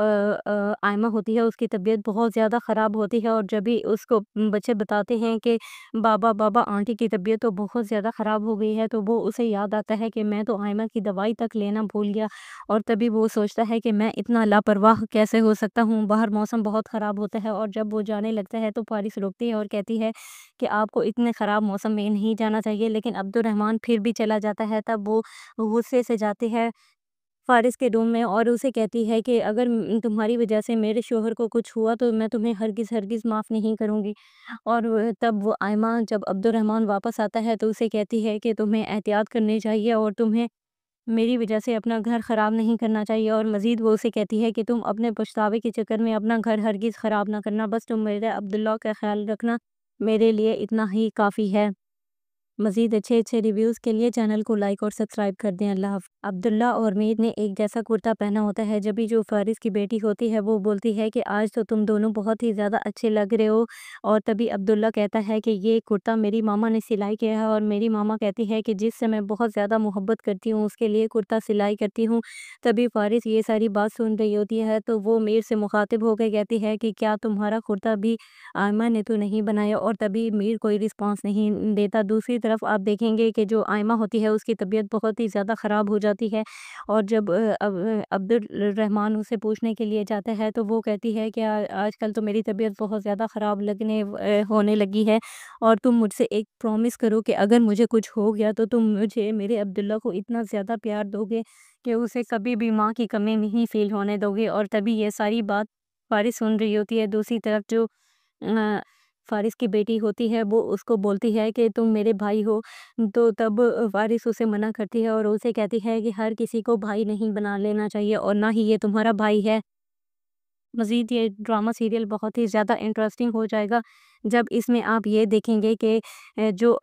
آئمہ ہوتی ہے اس کی طبیعت بہت زیادہ خراب ہوتی ہے، اور جب بھی اس کو بچے بتاتے ہیں کہ بابا آنٹی کی طبیعت تو بہت زیادہ خراب ہو گئی ہے، تو وہ اسے یاد آتا ہے کہ میں تو آئمہ کی دوائی تک لینا بھول گیا، اور تبھی وہ سوچتا ہے کہ میں اتنا لاپرواہ کیسے ہو سکتا ہوں، باہر موسم بہت خراب ہوتا ہے، اور جب وہ جانے لگتا ہے تو فارس روکتی ہے اور کہتی ہے کہ آپ کو اتنے خراب موسم میں نہیں جانا چاہیے، لیکن عبد الرحمن پھر بھی چلا جاتا ہے۔ تب وہ غصے سے جاتے ہیں فارس کے روم میں اور اسے کہتی ہے کہ اگر تمہاری وجہ سے میرے شوہر کو کچھ ہوا تو میں تمہیں ہرگز معاف نہیں کروں گی۔ اور تب وہ آئمہ جب عبد الرحمن واپس آتا ہے تو اسے کہتی ہے کہ تمہیں احتیاط کرنی چاہیے اور تمہیں میری وجہ سے اپنا گھر خراب نہیں کرنا چاہیے، اور مزید وہ اسے کہتی ہے کہ تم اپنے پچھتاوے کے چکر میں اپنا گھر ہرگز خراب نہ کرنا، بس تم میرے عبداللہ کا خیال رکھنا، میرے لیے اتنا ہی کافی ہے۔ مزید اچھے اچھے ریویوز کے لیے چینل کو لائک اور سبسکرائب کر دیں۔ اللہ حافظ۔ عبداللہ اور میر نے ایک جیسا کرتا پہنا ہوتا ہے، جبھی جو فارس کی بیٹی ہوتی ہے وہ بولتی ہے کہ آج تو تم دونوں بہت ہی زیادہ اچھے لگ رہے ہو، اور تبھی عبداللہ کہتا ہے کہ یہ کرتا میری ماما نے سلائی کیا ہے، اور میری ماما کہتی ہے کہ جس سے میں بہت زیادہ محبت کرتی ہوں اس کے لیے کرتا سلائی کرتی ہوں۔ تبھی فارس یہ ساری بات سن رہی ہوتی ہے تو وہ میر سے مخاطب ہو کے کہتی ہے کہ کیا تمہارا کرتا بھی آئمہ نے تو نہیں بنایا، اور تبھی میر کوئی رسپانس نہیں دیتا۔ دوسری طرف آپ دیکھیں گے کہ جو آئمہ ہوتی ہے اس کی طبیعت بہت ہی زیادہ خراب ہو جاتی ہے، اور جب عبد الرحمن اسے پوچھنے کے لیے جاتا ہے تو وہ کہتی ہے کہ آج کل تو میری طبیعت بہت زیادہ خراب ہونے لگی ہے، اور تم مجھ سے ایک پرومس کرو کہ اگر مجھے کچھ ہو گیا تو تم مجھے میرے عبداللہ کو اتنا زیادہ پیار دو گے کہ اسے کبھی بھی ماں کی کمی نہیں فیل ہونے دو گے۔ اور تبھی یہ ساری بات فارس سن رہی ہوتی ہے۔ دوسری طرف جو فارس کی بیٹی ہوتی ہے وہ اس کو بولتی ہے کہ تم میرے بھائی ہو، تو تب فارس اسے منع کرتی ہے اور اسے کہتی ہے کہ ہر کسی کو بھائی نہیں بنا لینا چاہیے، اور نہ ہی یہ تمہارا بھائی ہے۔ مزید یہ ڈرامہ سیریل بہت ہی زیادہ انٹرسٹنگ ہو جائے گا جب اس میں آپ یہ دیکھیں گے کہ جو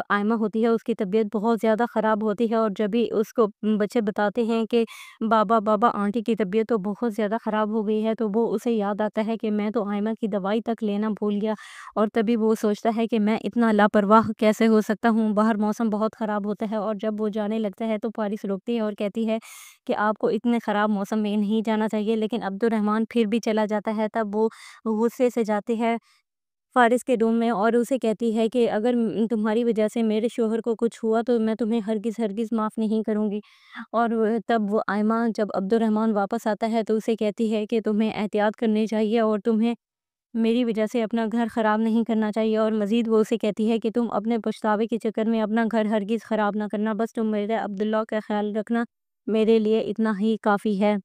آئمہ ہوتی ہے اس کی طبیعت بہت زیادہ خراب ہوتی ہے، اور جب بھی اس کو بچے بتاتے ہیں کہ بابا آنٹی کی طبیعت تو بہت زیادہ خراب ہو گئی ہے، تو وہ اسے یاد آتا ہے کہ میں تو آئمہ کی دوائی تک لینا بھول گیا، اور تبھی وہ سوچتا ہے کہ میں اتنا لاپرواہ کیسے ہو سکتا ہوں، باہر موسم بہت خراب ہوتا ہے، اور جب وہ جانے لگتا ہے تو فارس روکتی ہے اور کہتی ہے کہ آپ کو اتنے خراب موسم میں نہیں جانا چاہیے، لیکن عبد الرحمن پھر بھی چلا جاتا ہے۔ تب وہ غصے سے جاتی ہے فارس کے روم میں اور اسے کہتی ہے کہ اگر تمہاری وجہ سے میرے شوہر کو کچھ ہوا تو میں تمہیں ہرگز معاف نہیں کروں گی۔ اور تب وہ آئمہ جب عبد الرحمن واپس آتا ہے تو اسے کہتی ہے کہ تمہیں احتیاط کرنی چاہیے، اور تمہیں میری وجہ سے اپنا گھر خراب نہیں کرنا چاہیے، اور مزید وہ اسے کہتی ہے کہ تم اپنے پچھتاوے کے چکر میں اپنا گھر ہرگز خراب نہ کرنا، بس تم میرے عبداللہ کا خیال رکھنا، میرے لیے اتنا ہی کافی ہے۔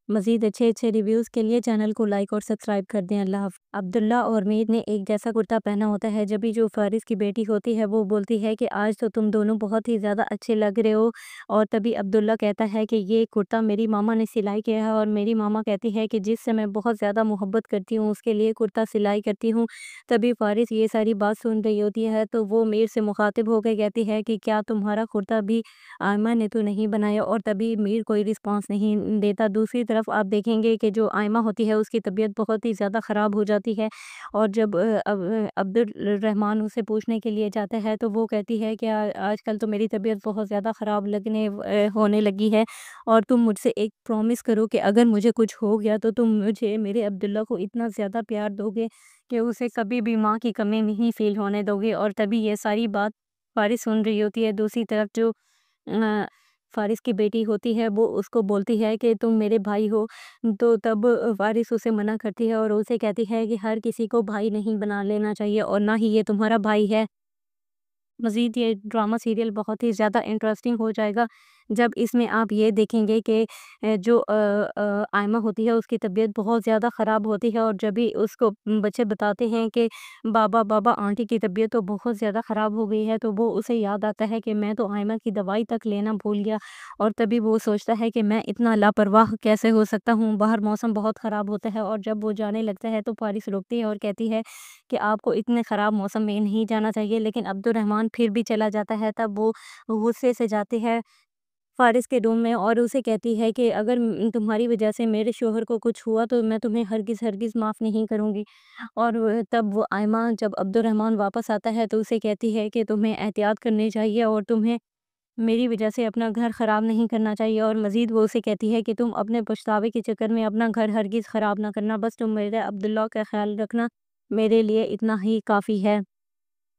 مزید اچھے اچھے ریویوز کے لیے چینل کو لائک اور سبسکرائب کر دیں۔ اللہ حافظ۔ عبداللہ اور میر نے ایک جیسا کرتا پہنا ہوتا ہے، جبھی جو فارس کی بیٹی ہوتی ہے وہ بولتی ہے کہ آج تو تم دونوں بہت ہی زیادہ اچھے لگ رہے ہو، اور تبھی عبداللہ کہتا ہے کہ یہ کرتا میری ماما نے سلائی کیا ہے، اور میری ماما کہتی ہے کہ جس سے میں بہت زیادہ محبت کرتی ہوں اس کے لیے کرتا سلائی کرتی ہوں۔ تبھی فارس یہ ساری بات سن رہی ہوتی ہے تو وہ میر سے مخاطب ہو کے کہتی ہے کہ کیا تمہارا کرتا بھی آئمہ نے تو نہیں بنایا، اور تبھی میر کوئی رسپانس نہیں دیتا۔ دوسری طرف آپ دیکھیں گے کہ جو آئمہ ہوتی ہے اس کی طبیعت بہت ہی زیادہ خراب ہو جاتی ہے، اور جب عبد الرحمن اسے پوچھنے کے لیے جاتا ہے تو وہ کہتی ہے کہ آج کل تو میری طبیعت بہت زیادہ خراب ہونے لگی ہے، اور تم مجھ سے ایک پرومس کرو کہ اگر مجھے کچھ ہو گیا تو تم مجھے میرے عبداللہ کو اتنا زیادہ پیار دو گے کہ اسے کبھی بھی ماں کی کمی نہیں فیل ہونے دو گے۔ اور تبھی یہ ساری بات فارس سن رہی ہوتی ہے۔ دوسری طرف جو فارس کی بیٹی ہوتی ہے وہ اس کو بولتی ہے کہ تم میرے بھائی ہو، تو تب فارس اسے منع کرتی ہے اور اسے کہتی ہے کہ ہر کسی کو بھائی نہیں بنا لینا چاہیے، اور نہ ہی یہ تمہارا بھائی ہے۔ مزید یہ ڈرامہ سیریل بہت ہی زیادہ انٹرسٹنگ ہو جائے گا جب اس میں آپ یہ دیکھیں گے کہ جو آئمہ ہوتی ہے اس کی طبیعت بہت زیادہ خراب ہوتی ہے، اور جب بھی اس کو بچے بتاتے ہیں کہ بابا آنٹی کی طبیعت تو بہت زیادہ خراب ہو گئی ہے، تو وہ اسے یاد آتا ہے کہ میں تو آئمہ کی دوائی تک لینا بھول گیا، اور تبھی وہ سوچتا ہے کہ میں اتنا لاپرواہ کیسے ہو سکتا ہوں، باہر موسم بہت خراب ہوتا ہے، اور جب وہ جانے لگتا ہے تو فارس روکتی ہے اور کہتی ہے کہ آپ کو اتنے خراب موسم میں نہیں جانا چاہیے، لیکن عبد الرحمن پھر بھی چلا جاتا ہے۔ تب وہ غصے سے جاتی ہے فارس کے روم میں اور اسے کہتی ہے کہ اگر تمہاری وجہ سے میرے شوہر کو کچھ ہوا تو میں تمہیں ہرگز معاف نہیں کروں گی۔ اور تب وہ آئمہ جب عبد الرحمن واپس آتا ہے تو اسے کہتی ہے کہ تمہیں احتیاط کرنی چاہیے، اور تمہیں میری وجہ سے اپنا گھر خراب نہیں کرنا چاہیے، اور مزید وہ اسے کہتی ہے کہ تم اپنے پچھتاوے کے چکر میں اپنا گھر ہرگز خراب نہ کرنا، بس تم میرے عبداللہ کا خیال رکھنا، میرے لیے اتنا ہی کافی ہے۔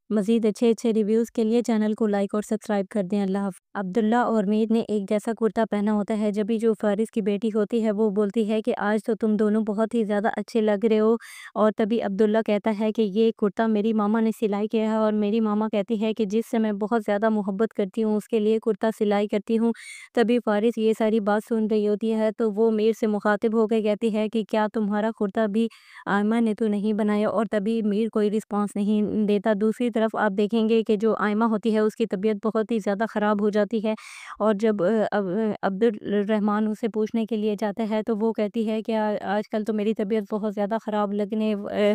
مزید اچھے اچھے ریویوز کے لیے چینل کو لائک اور سبسکرائب کر دیں۔ اللہ حافظ۔ عبداللہ اور میر نے ایک جیسا کرتا پہنا ہوتا ہے، جبھی جو فارس کی بیٹی ہوتی ہے وہ بولتی ہے کہ آج تو تم دونوں بہت ہی زیادہ اچھے لگ رہے ہو، اور تبھی عبداللہ کہتا ہے کہ یہ کرتا میری ماما نے سلائی کیا ہے، اور میری ماما کہتی ہے کہ جس سے میں بہت زیادہ محبت کرتی ہوں اس کے لیے کرتا سلائی کرتی ہوں۔ تبھی فارس یہ ساری بات سن رہی ہوتی ہے تو وہ میر سے مخاطب ہو کے کہتی ہے کہ کیا تمہارا کرتا بھی آئمہ نے تو نہیں بنایا، اور تبھی میر کوئی رسپانس نہیں دیتا۔ دوسری طرف طرف آپ دیکھیں گے کہ جو آئمہ ہوتی ہے اس کی طبیعت بہت ہی زیادہ خراب ہو جاتی ہے، اور جب عبد الرحمن اسے پوچھنے کے لیے جاتا ہے تو وہ کہتی ہے کہ آج کل تو میری طبیعت بہت زیادہ خراب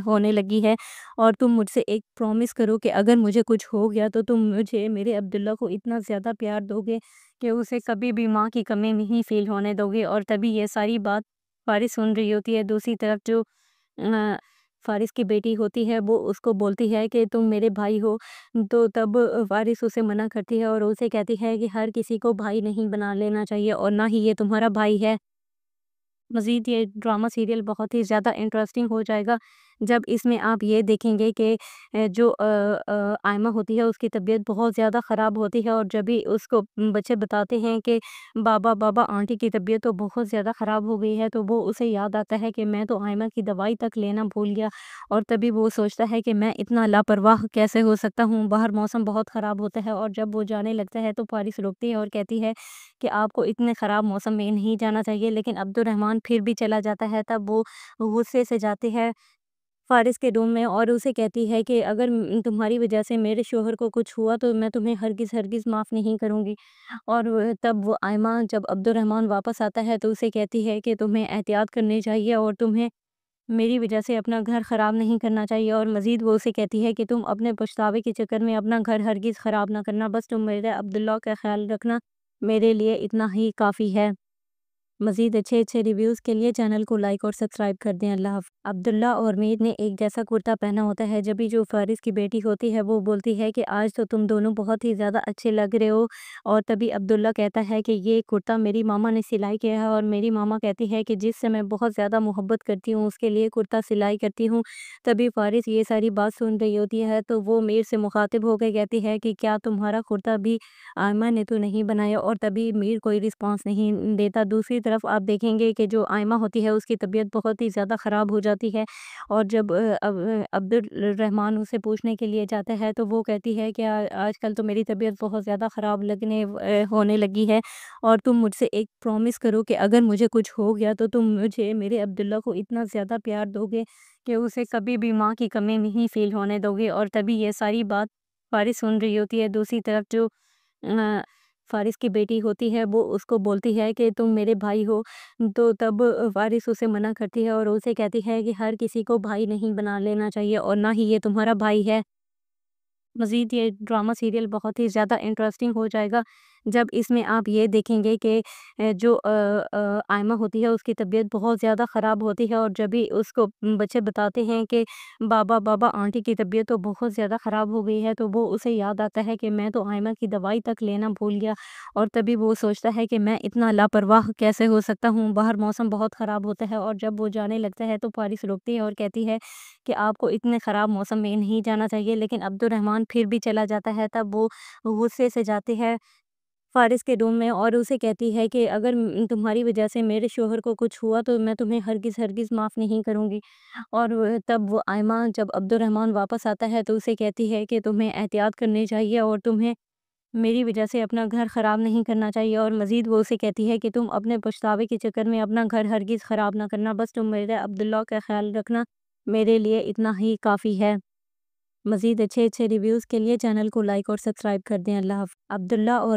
ہونے لگی ہے، اور تم مجھ سے ایک پرومس کرو کہ اگر مجھے کچھ ہو گیا تو تم مجھے میرے عبداللہ کو اتنا زیادہ پیار دو گے کہ اسے کبھی بھی ماں کی کمی نہیں فیل ہونے دو گے۔ اور تبھی یہ ساری بات فارس سن رہی ہوتی ہے۔ دوسری طرف جو فارس کی بیٹی ہوتی ہے وہ اس کو بولتی ہے کہ تم میرے بھائی ہو، تو تب فارس اسے منع کرتی ہے اور اسے کہتی ہے کہ ہر کسی کو بھائی نہیں بنا لینا چاہیے، اور نہ ہی یہ تمہارا بھائی ہے۔ مزید یہ ڈرامہ سیریل بہت ہی زیادہ انٹرسٹنگ ہو جائے گا جب اس میں آپ یہ دیکھیں گے کہ جو آئمہ ہوتی ہے اس کی طبیعت بہت زیادہ خراب ہوتی ہے، اور جب بھی اس کو بچے بتاتے ہیں کہ بابا آنٹی کی طبیعت تو بہت زیادہ خراب ہو گئی ہے، تو وہ اسے یاد آتا ہے کہ میں تو آئمہ کی دوائی تک لینا بھول گیا، اور تبھی وہ سوچتا ہے کہ میں اتنا لاپرواہ کیسے ہو سکتا ہوں، باہر موسم بہت خراب ہوتا ہے۔ اور جب وہ جانے لگتا ہے تو فارس روکتی ہے اور کہتی ہے کہ آپ کو اتنے خراب موسم میں نہیں جانا چاہیے، لیکن عبد الرحمن پھر بھی چلا جاتا ہے۔ تب وہ غصے سے جاتے ہے فارس کے روم میں اور اسے کہتی ہے کہ اگر تمہاری وجہ سے میرے شوہر کو کچھ ہوا تو میں تمہیں ہرگز معاف نہیں کروں گی۔ اور تب وہ آئمہ جب عبد الرحمن واپس آتا ہے تو اسے کہتی ہے کہ تمہیں احتیاط کرنی چاہیے اور تمہیں میری وجہ سے اپنا گھر خراب نہیں کرنا چاہیے، اور مزید وہ اسے کہتی ہے کہ تم اپنے پچھتاوے کے چکر میں اپنا گھر ہرگز خراب نہ کرنا، بس تم میرے عبداللہ کا خیال رکھنا، میرے لیے اتنا ہی کافی ہے۔ مزید اچھے ریویوز کے لیے چینل کو لائک اور سبسکرائب کر دیں۔ اللہ حافظ۔ عبداللہ اور میر نے ایک جیسا کرتا پہنا ہوتا ہے، جبھی جو فارس کی بیٹی ہوتی ہے وہ بولتی ہے کہ آج تو تم دونوں بہت ہی زیادہ اچھے لگ رہے ہو، اور تبھی عبداللہ کہتا ہے کہ یہ کرتا میری ماما نے سلائی کیا ہے، اور میری ماما کہتی ہے کہ جس سے میں بہت زیادہ محبت کرتی ہوں اس کے لیے کرتا سلائی کرتی ہوں۔ تبھی فارس یہ ساری بات سن رہی ہوتی ہے تو وہ میر سے مخاطب ہو کے کہتی ہے کہ کیا تمہارا کرتا بھی آئمہ نے تو نہیں بنایا، اور تبھی میر کوئی رسپانس نہیں دیتا۔ دوسری طرف آپ دیکھیں گے کہ جو آئمہ ہوتی ہے اس کی طبیعت بہت ہی زیادہ خراب ہو جاتی ہے، اور جب عبد الرحمن اسے پوچھنے کے لیے جاتا ہے تو وہ کہتی ہے کہ آج کل تو میری طبیعت بہت زیادہ خراب ہونے لگی ہے، اور تم مجھ سے ایک پرومس کرو کہ اگر مجھے کچھ ہو گیا تو تم مجھے میرے عبداللہ کو اتنا زیادہ پیار دو گے کہ اسے کبھی بھی ماں کی کمی نہیں فیل ہونے دو گے۔ اور تبھی یہ ساری بات فارس سن رہی ہوتی ہے۔ دوسری طرف جو فارس کی بیٹی ہوتی ہے وہ اس کو بولتی ہے کہ تم میرے بھائی ہو، تو تب فارس اسے منع کرتی ہے اور اسے کہتی ہے کہ ہر کسی کو بھائی نہیں بنا لینا چاہیے، اور نہ ہی یہ تمہارا بھائی ہے۔ مزید یہ ڈرامہ سیریل بہت ہی زیادہ انٹرسٹنگ ہو جائے گا جب اس میں آپ یہ دیکھیں گے کہ جو آئمہ ہوتی ہے اس کی طبیعت بہت زیادہ خراب ہوتی ہے، اور جب بھی اس کو بچے بتاتے ہیں کہ بابا آنٹی کی طبیعت تو بہت زیادہ خراب ہو گئی ہے، تو وہ اسے یاد آتا ہے کہ میں تو آئمہ کی دوائی تک لینا بھول گیا، اور تبھی وہ سوچتا ہے کہ میں اتنا لاپرواہ کیسے ہو سکتا ہوں، باہر موسم بہت خراب ہوتا ہے۔ اور جب وہ جانے لگتا ہے تو فارس روکتی ہے اور کہتی ہے کہ آپ کو اتنے خراب موسم میں نہیں جانا چاہیے، لیکن عبد الرحمن پھر بھی چلا جاتا ہے۔ تب وہ غصے سے جاتی ہے فارس کے روم میں اور اسے کہتی ہے کہ اگر تمہاری وجہ سے میرے شوہر کو کچھ ہوا تو میں تمہیں ہرگز معاف نہیں کروں گی۔ اور تب وہ آئمہ جب عبد الرحمن واپس آتا ہے تو اسے کہتی ہے کہ تمہیں احتیاط کرنی چاہیے اور تمہیں میری وجہ سے اپنا گھر خراب نہیں کرنا چاہیے، اور مزید وہ اسے کہتی ہے کہ تم اپنے پچھتاوے کے چکر میں اپنا گھر ہرگز خراب نہ کرنا، بس تم میرے عبداللہ کا خیال رکھنا، میرے لیے اتنا ہی کافی ہے۔ مزید اچھے ریویوز کے لیے چینل کو لائک اور سبسکرائب کر دیں۔ اللہ حافظ۔ عبداللہ اور